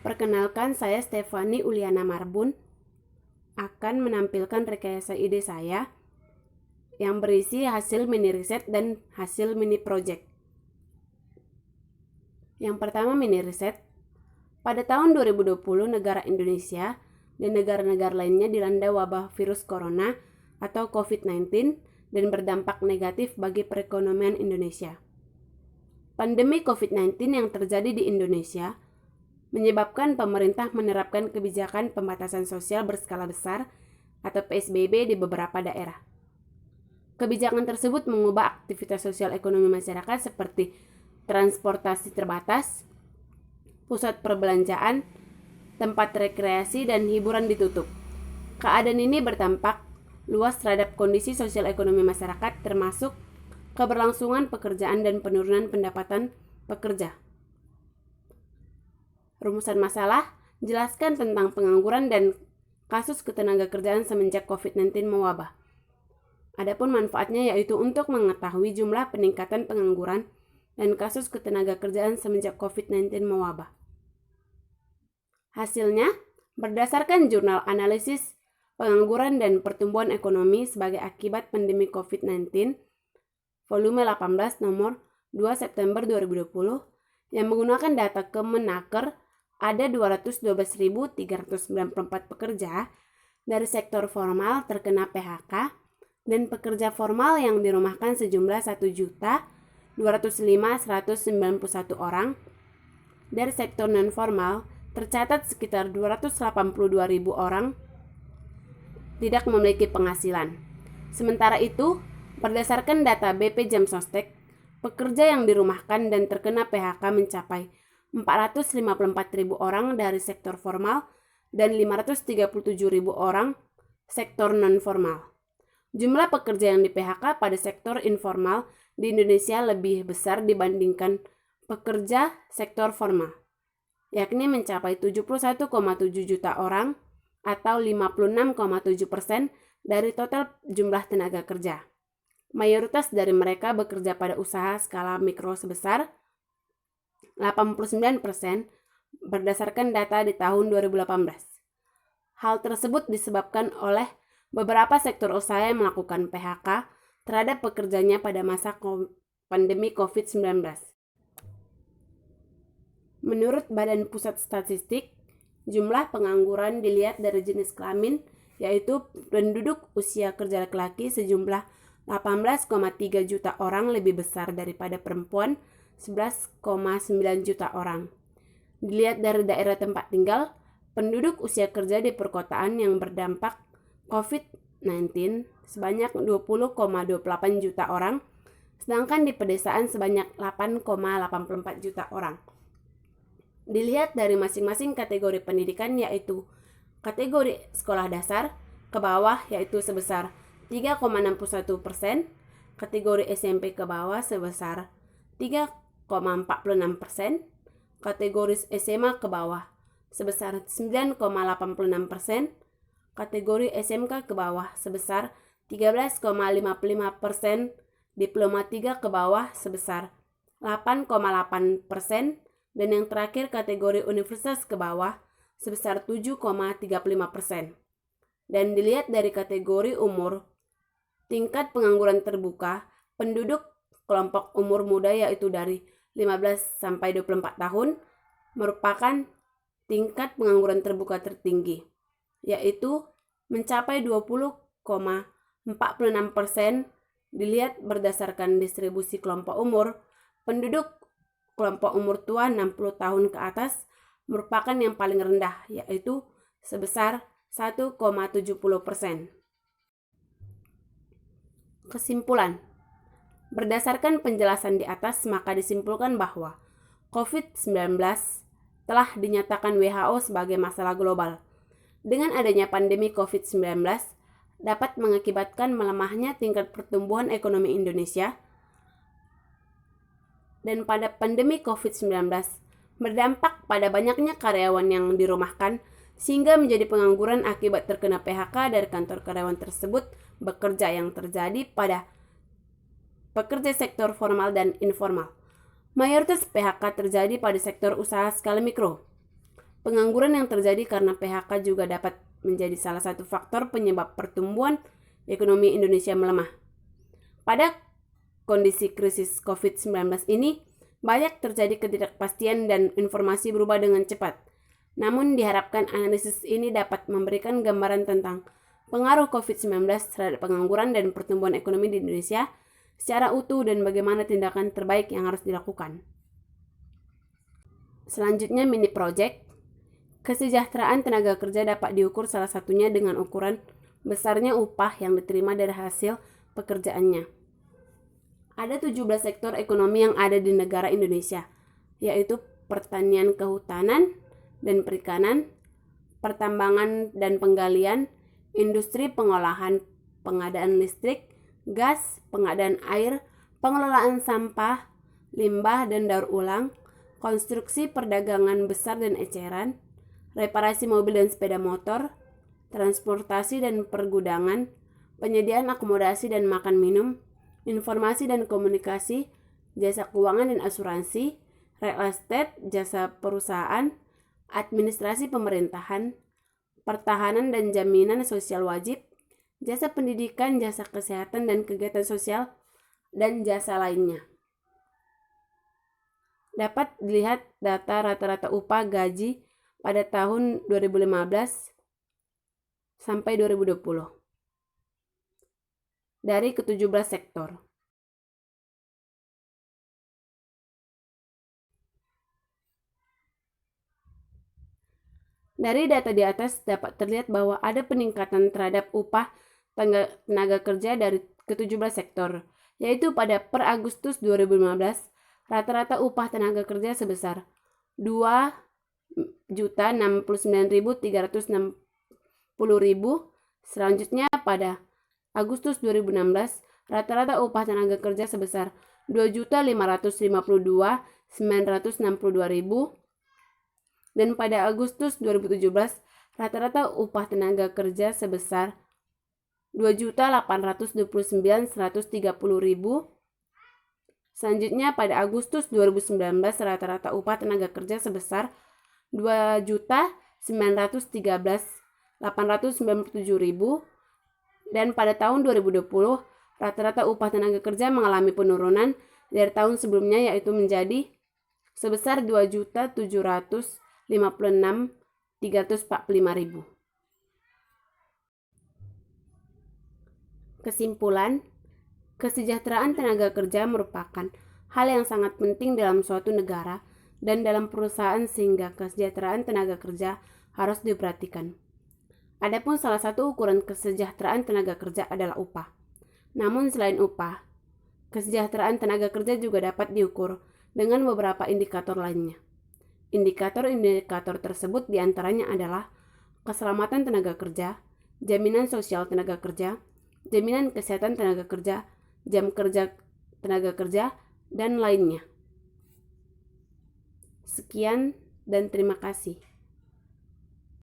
Perkenalkan, saya Stefani Uliana Marbun akan menampilkan rekayasa ide saya yang berisi hasil mini riset dan hasil mini project. Yang pertama, mini riset. Pada tahun 2020, negara Indonesia dan negara-negara lainnya dilanda wabah virus corona atau COVID-19 dan berdampak negatif bagi perekonomian Indonesia. Pandemi COVID-19 yang terjadi di Indonesia menyebabkan pemerintah menerapkan kebijakan pembatasan sosial berskala besar atau PSBB di beberapa daerah. Kebijakan tersebut mengubah aktivitas sosial ekonomi masyarakat seperti transportasi terbatas, pusat perbelanjaan, tempat rekreasi, dan hiburan ditutup. Keadaan ini berdampak luas terhadap kondisi sosial ekonomi masyarakat, termasuk keberlangsungan pekerjaan dan penurunan pendapatan pekerja. Rumusan masalah, jelaskan tentang pengangguran dan kasus ketenagakerjaan semenjak COVID-19 mewabah. Adapun manfaatnya yaitu untuk mengetahui jumlah peningkatan pengangguran dan kasus ketenagakerjaan semenjak COVID-19 mewabah. Hasilnya, berdasarkan jurnal analisis pengangguran dan pertumbuhan ekonomi sebagai akibat pandemi COVID-19, volume 18 nomor 2 September 2020, yang menggunakan data Kemenaker, ada 212.394 pekerja dari sektor formal terkena PHK dan pekerja formal yang dirumahkan sejumlah 1.205.191 orang. Dari sektor non-formal tercatat sekitar 282.000 orang tidak memiliki penghasilan. Sementara itu, berdasarkan data BP Jamsostek, pekerja yang dirumahkan dan terkena PHK mencapai 454.000 orang dari sektor formal dan 537.000 orang sektor non-formal. Jumlah pekerja yang di PHK pada sektor informal di Indonesia lebih besar dibandingkan pekerja sektor formal, yakni mencapai 71,7 juta orang atau 56,7% dari total jumlah tenaga kerja. Mayoritas dari mereka bekerja pada usaha skala mikro sebesar 89% berdasarkan data di tahun 2018. Hal tersebut disebabkan oleh beberapa sektor usaha yang melakukan PHK terhadap pekerjanya pada masa pandemi COVID-19. Menurut Badan Pusat Statistik, jumlah pengangguran dilihat dari jenis kelamin, yaitu penduduk usia kerja laki-laki sejumlah 18,3 juta orang lebih besar daripada perempuan 11,9 juta orang. Dilihat dari daerah tempat tinggal, penduduk usia kerja di perkotaan yang berdampak COVID-19 sebanyak 20,28 juta orang, sedangkan di pedesaan sebanyak 8,84 juta orang. Dilihat dari masing-masing kategori pendidikan, yaitu kategori sekolah dasar ke bawah yaitu sebesar 3,61%, kategori SMP ke bawah sebesar 3,46%, kategori SMA ke bawah sebesar 9,86%, kategori SMK ke bawah sebesar 13,55%, diploma 3 ke bawah sebesar 8,8%, dan yang terakhir kategori universitas ke bawah sebesar 7,35%. Dan dilihat dari kategori umur, tingkat pengangguran terbuka, penduduk kelompok umur muda yaitu dari 15 sampai 24 tahun merupakan tingkat pengangguran terbuka tertinggi, yaitu mencapai 20,46%. Dilihat berdasarkan distribusi kelompok umur, penduduk kelompok umur tua 60 tahun ke atas merupakan yang paling rendah, yaitu sebesar 1,70%. Kesimpulan. Berdasarkan penjelasan di atas, maka disimpulkan bahwa COVID-19 telah dinyatakan WHO sebagai masalah global. Dengan adanya pandemi COVID-19 dapat mengakibatkan melemahnya tingkat pertumbuhan ekonomi Indonesia, dan pada pandemi COVID-19 berdampak pada banyaknya karyawan yang dirumahkan sehingga menjadi pengangguran akibat terkena PHK dari kantor karyawan tersebut bekerja yang terjadi pada pekerja sektor formal dan informal. Mayoritas PHK terjadi pada sektor usaha skala mikro. Pengangguran yang terjadi karena PHK juga dapat menjadi salah satu faktor penyebab pertumbuhan ekonomi Indonesia melemah. Pada kondisi krisis COVID-19 ini, banyak terjadi ketidakpastian dan informasi berubah dengan cepat. Namun diharapkan analisis ini dapat memberikan gambaran tentang pengaruh COVID-19 terhadap pengangguran dan pertumbuhan ekonomi di Indonesia secara utuh dan bagaimana tindakan terbaik yang harus dilakukan. Selanjutnya, mini project. Kesejahteraan tenaga kerja dapat diukur salah satunya dengan ukuran besarnya upah yang diterima dari hasil pekerjaannya. Ada 17 sektor ekonomi yang ada di negara Indonesia, yaitu pertanian kehutanan dan perikanan, pertambangan dan penggalian, industri pengolahan, pengadaan listrik, gas, pengadaan air, pengelolaan sampah, limbah dan daur ulang, konstruksi perdagangan besar dan eceran, reparasi mobil dan sepeda motor, transportasi dan pergudangan, penyediaan akomodasi dan makan minum, informasi dan komunikasi, jasa keuangan dan asuransi, real estate, jasa perusahaan, administrasi pemerintahan, pertahanan dan jaminan sosial wajib, jasa pendidikan, jasa kesehatan dan kegiatan sosial, dan jasa lainnya. Dapat dilihat data rata-rata upah gaji pada tahun 2015 sampai 2020 dari ke-17 sektor. Dari data di atas dapat terlihat bahwa ada peningkatan terhadap upah tenaga kerja dari ke-17 sektor, yaitu pada per Agustus 2015 rata-rata upah tenaga kerja sebesar 2.069.360.000. Selanjutnya pada Agustus 2016 rata-rata upah tenaga kerja sebesar 2.552.962.000 dan pada Agustus 2017 rata-rata upah tenaga kerja sebesar 2.829.130.000. Selanjutnya pada Agustus 2019 rata-rata upah tenaga kerja sebesar 2.913.897.000 dan pada tahun 2020 rata-rata upah tenaga kerja mengalami penurunan dari tahun sebelumnya, yaitu menjadi sebesar 2.756.345.000. Kesimpulan, kesejahteraan tenaga kerja merupakan hal yang sangat penting dalam suatu negara dan dalam perusahaan sehingga kesejahteraan tenaga kerja harus diperhatikan. Adapun salah satu ukuran kesejahteraan tenaga kerja adalah upah. Namun selain upah, kesejahteraan tenaga kerja juga dapat diukur dengan beberapa indikator lainnya. Indikator-indikator tersebut diantaranya adalah keselamatan tenaga kerja, jaminan sosial tenaga kerja, jaminan kesehatan tenaga kerja, jam kerja tenaga kerja, dan lainnya. Sekian dan terima kasih.